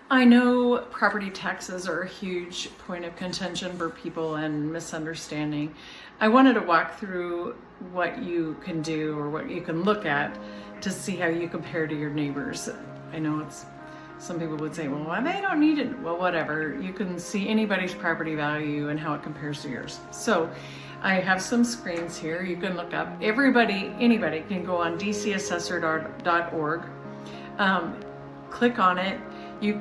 I know property taxes are a huge point of contention for people and misunderstanding. I wanted to walk through what you can do or what you can look at to see how you compare to your neighbors. I know some people would say, well, they don't need it. Well, whatever. You can see anybody's property value and how it compares to yours. So I have some screens here. You can look up. Anybody can go on dcassessor.org. Click on it.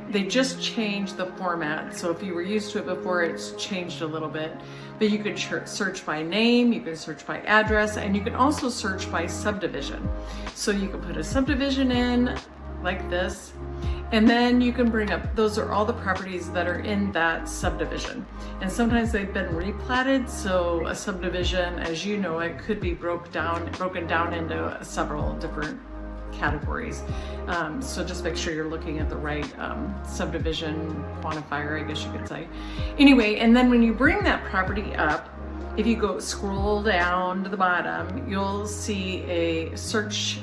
They just changed the format, so if you were used to it before, it's changed a little bit. But you could search by name, you can search by address, and you can also search by subdivision. So you can put a subdivision in like this, and then you can bring up, those are all the properties that are in that subdivision. And sometimes they've been replatted, so a subdivision, as you know, it could be broken down into several different categories. So just make sure you're looking at the right subdivision quantifier, I guess you could say. Anyway, and then when you bring that property up, if you scroll down to the bottom, you'll see a search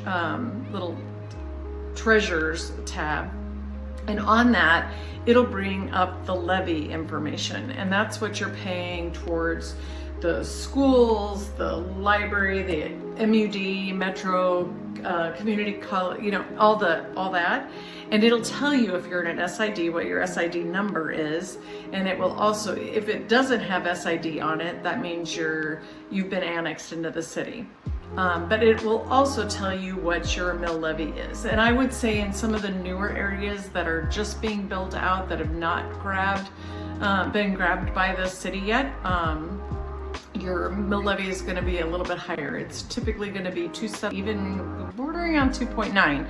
little treasures tab. And on that, it'll bring up the levy information. And that's what you're paying towards the schools, the library, the MUD, Metro, community college, all that. And it'll tell you if you're in an SID, what your SID number is. And it will also, if it doesn't have SID on it, that means you've been annexed into the city. But it will also tell you what your mill levy is. And I would say in some of the newer areas that are just being built out, that have not been grabbed by the city yet, your mill levy is going to be a little bit higher. It's typically going to be 2.7, even bordering on 2.9.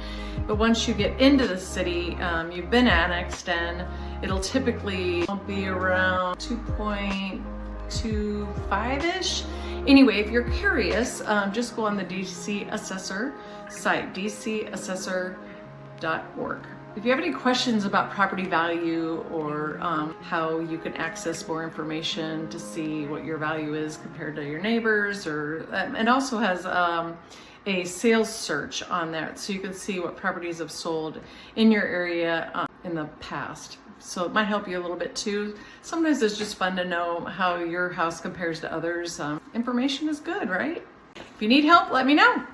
But once you get into the city, you've been annexed in, it'll typically be around 2.25-ish. Anyway, if you're curious, just go on the DC Assessor site, dcassessor.org. If you have any questions about property value or how you can access more information to see what your value is compared to your neighbors, it also has a sales search on there, so you can see what properties have sold in your area in the past. So it might help you a little bit too. Sometimes it's just fun to know how your house compares to others. Information is good, right? If you need help, let me know.